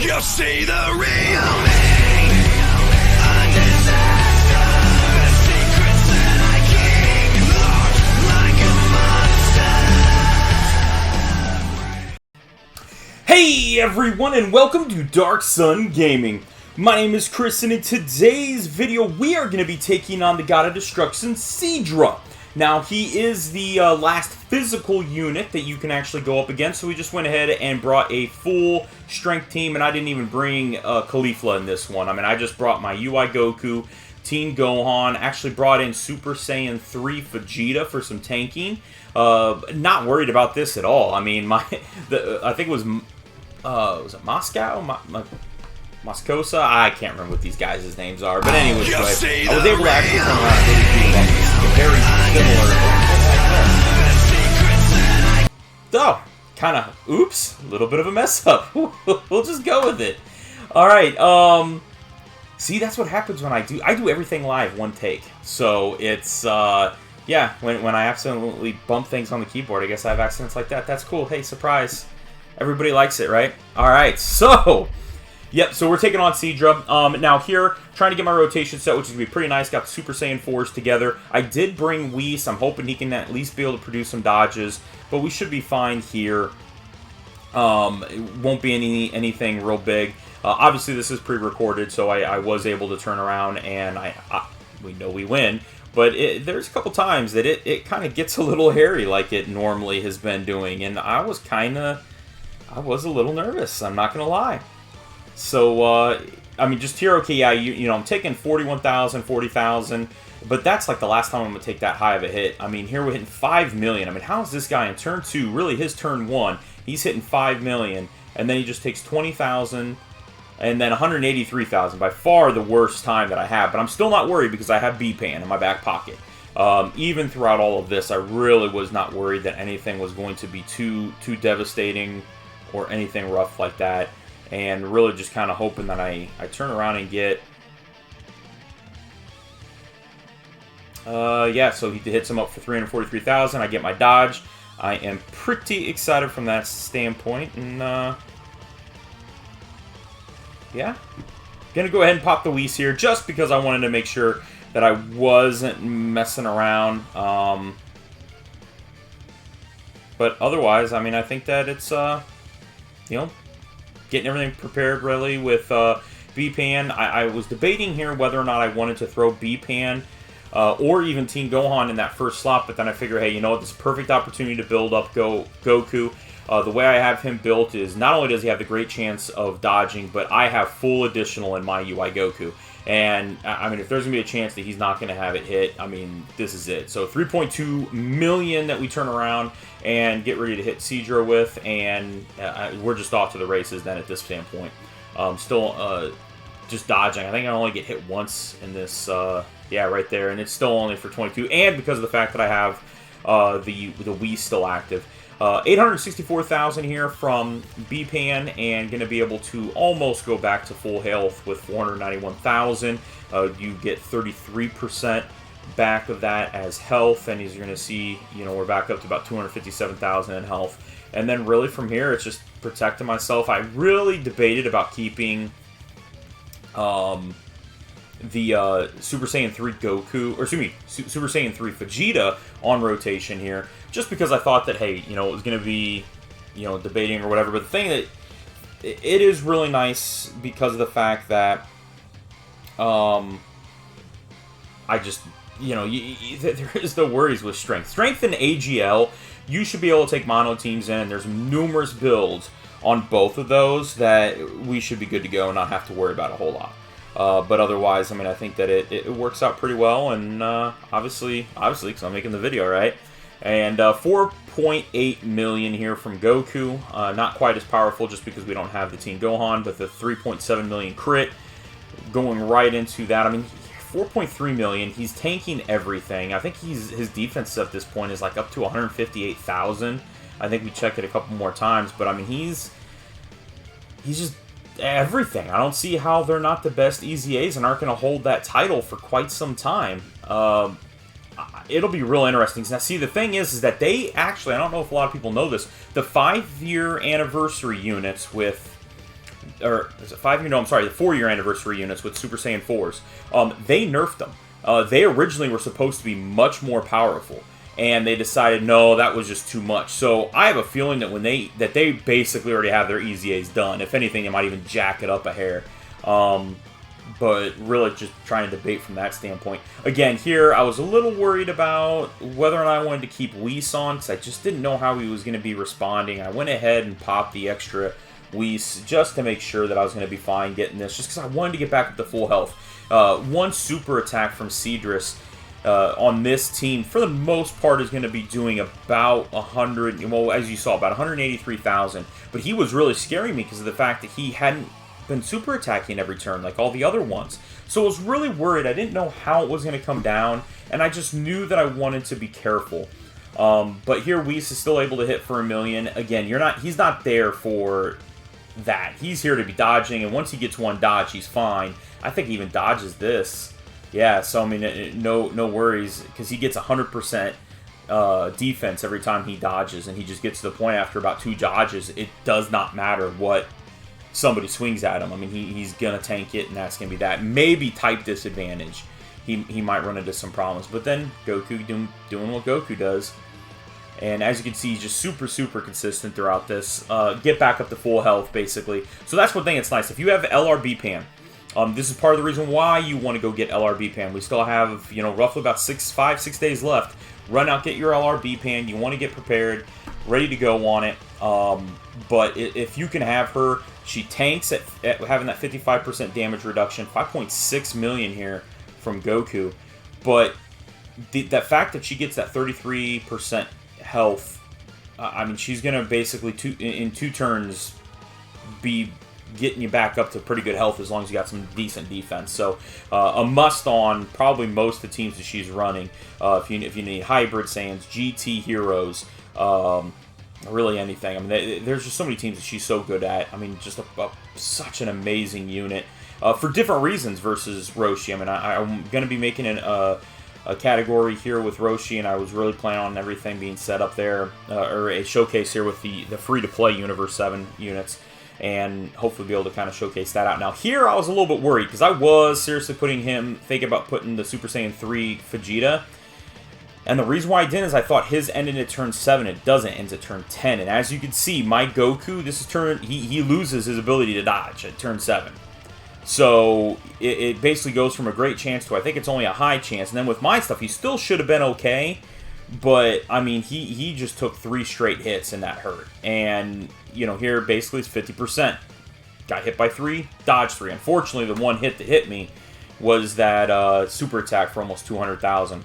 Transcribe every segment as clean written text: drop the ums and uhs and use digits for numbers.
You'll see the real me. A disaster. The secrets that I keep locked like a monster. Hey everyone, and welcome to Darkson Gaming. My name is Chris, and in today's video we are going to be taking on the God of Destruction, Sidra. Now, he is the last physical unit that you can actually go up against, so we just went ahead and brought a full strength team, and I didn't even bring Caulifla in this one. I mean, I just brought my UI Goku, Teen Gohan, actually brought in Super Saiyan 3 Vegeta for some tanking. Not worried about this at all. I mean, I think it was it Moscow? Moscosa? I can't remember what these guys' names are, but anyways, I was able to actually come around and really beat them up. It's very similar. Oh, kind of, oops, a little bit of a mess up. We'll just go with it. Alright, see, that's what happens when I do everything live, one take. So, it's, yeah, when I accidentally bump things on the keyboard, I guess I have accidents like that. That's cool. Hey, surprise. Everybody likes it, right? Alright, so... Yep, so we're taking on Sidra. Now here, trying to get my rotation set, which is going to be pretty nice. Got the Super Saiyan 4s together. I did bring Whis. I'm hoping he can at least be able to produce some dodges. But we should be fine here. It won't be anything real big. Obviously, this is pre-recorded, so I was able to turn around, and we know we win. But there's a couple times that it kind of gets a little hairy like it normally has been doing. And I was a little nervous, I'm not going to lie. So, I mean, just here, okay, yeah, you know, I'm taking 41,000, 40,000, but that's like the last time I'm going to take that high of a hit. I mean, here we're hitting 5 million. I mean, how is this guy in turn 2, really his turn 1, he's hitting 5 million, and then he just takes 20,000, and then 183,000, by far the worst time that I have, but I'm still not worried because I have B-Pan in my back pocket. Even throughout all of this, I really was not worried that anything was going to be too devastating or anything rough like that. And really just kind of hoping that I turn around and get... yeah, so he hits him up for 343,000. I get my dodge. I am pretty excited from that standpoint. And, yeah. Gonna go ahead and pop the Whis here just because I wanted to make sure that I wasn't messing around. But otherwise, I mean, I think that it's, you know... getting everything prepared, really, with B-Pan. I was debating here whether or not I wanted to throw B-Pan or even Teen Gohan in that first slot, but then I figured, hey, you know what, this is a perfect opportunity to build up Goku. The way I have him built is not only does he have the great chance of dodging, but I have full additional in my UI Goku. And, I mean, if there's going to be a chance that he's not going to have it hit, I mean, this is it. So 3.2 million that we turn around and get ready to hit Sidra with, and we're just off to the races then at this standpoint. Still just dodging. I think I only get hit once in this, yeah, right there, and it's still only for 22, and because of the fact that I have the Whis still active. 864,000 here from B-Pan, and going to be able to almost go back to full health with 491,000. You get 33% back of that as health, and as you're going to see, you know, we're back up to about 257,000 in health. And then really from here, it's just protecting myself. I really debated about keeping the Super Saiyan 3 Goku, or excuse me, Super Saiyan 3 Vegeta on rotation here, just because I thought that, hey, you know, it was going to be, you know, debating or whatever, but the thing that, it is really nice because of the fact that, I just, you know, there is no worries with strength. Strength in AGL, you should be able to take mono teams in, and there's numerous builds on both of those that we should be good to go and not have to worry about a whole lot. But otherwise, I mean, I think that it works out pretty well, and obviously, because I'm making the video, right? And 4.8 million here from Goku. Not quite as powerful just because we don't have the Teen Gohan, but the 3.7 million crit going right into that. I mean, 4.3 million. He's tanking everything. I think his defense at this point is like up to 158,000. I think we checked it a couple more times, but I mean, he's just everything. I don't see how they're not the best EZAs and aren't going to hold that title for quite some time. It'll be real interesting. Now, see, the thing is that they actually, I don't know if a lot of people know this, the 5-year anniversary units with or is it 5 year? No, I'm sorry, the 4-year anniversary units with Super Saiyan 4s. They nerfed them. They originally were supposed to be much more powerful, and they decided no, that was just too much. So I have a feeling that that they basically already have their EZAs done. If anything, they might even jack it up a hair. But really just trying to debate from that standpoint. Again, here I was a little worried about whether or not I wanted to keep Whis on, because I just didn't know how he was going to be responding. I went ahead and popped the extra Whis just to make sure that I was going to be fine getting this, just because I wanted to get back up to full health. One super attack from Sidra on this team, for the most part, is going to be doing about 100, well, as you saw, about 183,000. But he was really scaring me because of the fact that he hadn't been super attacking every turn like all the other ones. So I was really worried. I didn't know how it was going to come down, and I just knew that I wanted to be careful. But here Whis is still able to hit for 1 million. Again, he's not there for that. He's here to be dodging, and once he gets one dodge, he's fine. I think he even dodges this. Yeah, so I mean, no worries, because he gets 100% defense every time he dodges, and he just gets to the point after about 2 dodges, it does not matter what somebody swings at him. I mean, he's going to tank it, and that's going to be that. Maybe type disadvantage. He might run into some problems. But then Goku doing what Goku does. And as you can see, he's just super consistent throughout this. Get back up to full health, basically. So that's one thing that's nice. If you have LRB Pan, this is part of the reason why you want to go get LRB Pan. We still have, roughly about 5-6 days left. Run out, get your LRB Pan. You want to get prepared, ready to go on it. But if you can have her, she tanks at having that 55% damage reduction, 5.6 million here from Goku. But that fact that she gets that 33% health, I mean, she's going to basically, in 2 turns, be getting you back up to pretty good health as long as you got some decent defense. So a must on probably most of the teams that she's running. If you need hybrid Saiyans, GT heroes, really anything. I mean, there's just so many teams that she's so good at. I mean, just such an amazing unit for different reasons versus Roshi. I mean, I'm going to be making a category here with Roshi, and I was really planning on everything being set up there, or a showcase here with the free-to-play Universe 7 units, and hopefully be able to kind of showcase that out. Now, here I was a little bit worried, because I was seriously thinking about putting the Super Saiyan 3 Vegeta. And the reason why I didn't is I thought his ended at turn 7. It doesn't. It ends at turn 10. And as you can see, my Goku, this is he loses his ability to dodge at turn 7. So it basically goes from a great chance to, I think it's only a high chance. And then with my stuff, he still should have been okay. But, I mean, he just took 3 straight hits and that hurt. And, here basically it's 50%. Got hit by 3, dodged 3. Unfortunately, the one hit that hit me was that super attack for almost 200,000.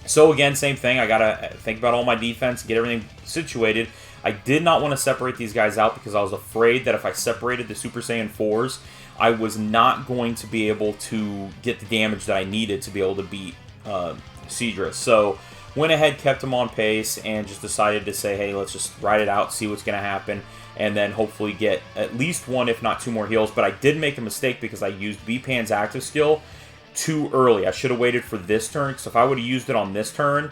So again, same thing. I gotta think about all my defense, get everything situated. I did not want to separate these guys out because I was afraid that if I separated the Super Saiyan 4s, I was not going to be able to get the damage that I needed to be able to beat Sidra. So went ahead, kept him on pace, and just decided to say, hey, let's just ride it out, see what's going to happen, and then hopefully get at least 1, if not 2 more heals. But I did make a mistake because I used B-Pan's active skill too early. I should have waited for this turn, because if I would have used it on this turn,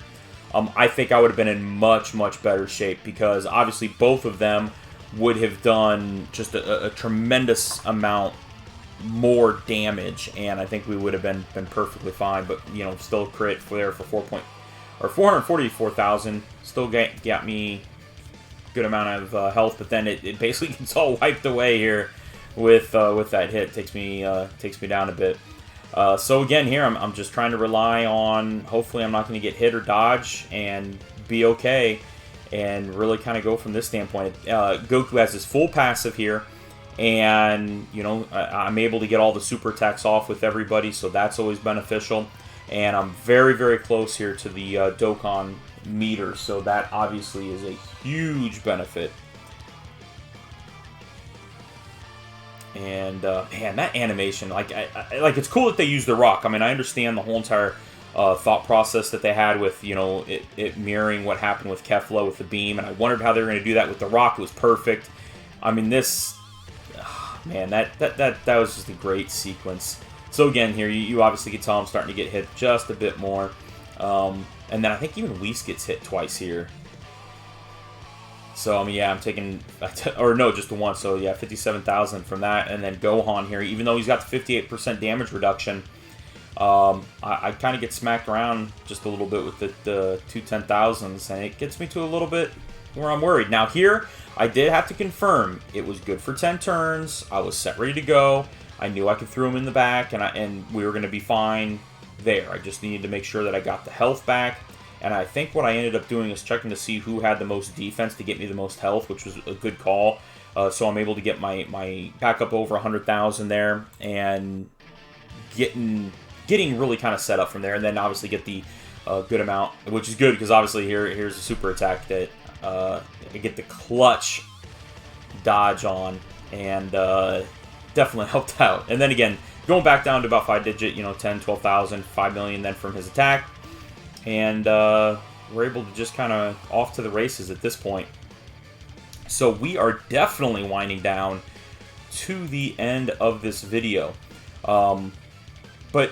I think I would have been in much better shape, because obviously both of them would have done just a tremendous amount more damage, and I think we would have been perfectly fine. But still crit for 444,000, still got me good amount of health, but then it basically gets all wiped away here with that hit. Takes me down a bit. So again, here I'm just trying to rely on, hopefully I'm not going to get hit or dodge and be okay, and really kind of go from this standpoint. Goku has his full passive here, and I'm able to get all the super attacks off with everybody, so that's always beneficial. And I'm very close here to the Dokkan meter, so that obviously is a huge benefit. And man, that animation, like it's cool that they use the rock. I mean, I understand the whole entire thought process that they had with it mirroring what happened with Kefla with the beam, and I wondered how they were going to do that with the rock. It was perfect. I mean, this man, that was just a great sequence. So again, here you obviously can tell I'm starting to get hit just a bit more, and then I think even Whis gets hit twice here. So, I mean, yeah, I'm taking... or no, just the one. So, yeah, 57,000 from that. And then Gohan here, even though he's got the 58% damage reduction, I kind of get smacked around just a little bit with the two 10,000s. And it gets me to a little bit where I'm worried. Now, here, I did have to confirm it was good for 10 turns. I was set ready to go. I knew I could throw him in the back, and we were going to be fine there. I just needed to make sure that I got the health back. And I think what I ended up doing is checking to see who had the most defense to get me the most health, which was a good call. So I'm able to get my back up over 100,000 there, and getting really kind of set up from there. And then obviously get the good amount, which is good because obviously here's a super attack that I get the clutch dodge on, and definitely helped out. And then again, going back down to about 5-digit, 10, 12,000, 5 million then from his attack. And we're able to just kind of off to the races at this point. So we are definitely winding down to the end of this video. But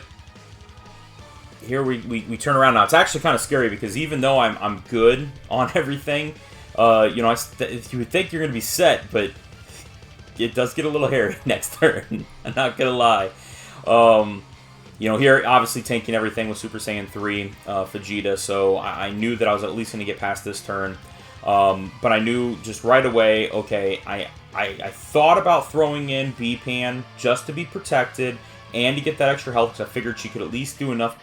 here we turn around now. It's actually kind of scary because even though I'm good on everything, you would think you're going to be set, but it does get a little hairy next turn. I'm not going to lie. Here, obviously, tanking everything with Super Saiyan 3 Vegeta, so I knew that I was at least going to get past this turn. But I knew just right away, okay, I thought about throwing in B-Pan just to be protected and to get that extra health, because I figured she could at least do enough,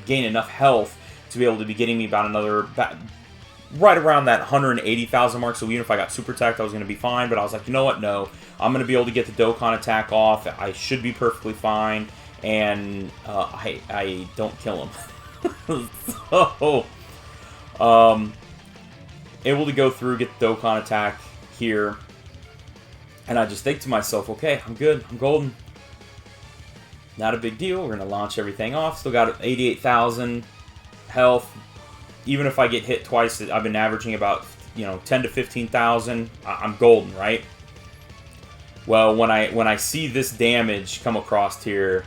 gain enough health to be able to be getting me about another, right around that 180,000 mark, so even if I got Super Attacked, I was going to be fine. But I was like, you know what, no, I'm going to be able to get the Dokkan attack off, I should be perfectly fine. And I don't kill him. So, able to go through, get the Dokkan attack here. And I just think to myself, okay, I'm good. I'm golden. Not a big deal. We're going to launch everything off. Still got 88,000 health. Even if I get hit twice, I've been averaging about 10 to 15,000. I'm golden, right? Well, when I see this damage come across here,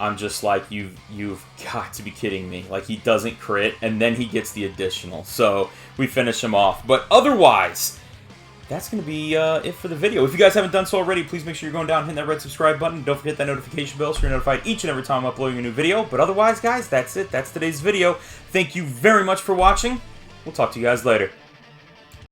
I'm just like, you've got to be kidding me. Like, he doesn't crit, and then he gets the additional. So, we finish him off. But otherwise, that's going to be it for the video. If you guys haven't done so already, please make sure you're going down and hitting that red subscribe button. Don't forget that notification bell so you're notified each and every time I'm uploading a new video. But otherwise, guys, that's it. That's today's video. Thank you very much for watching. We'll talk to you guys later.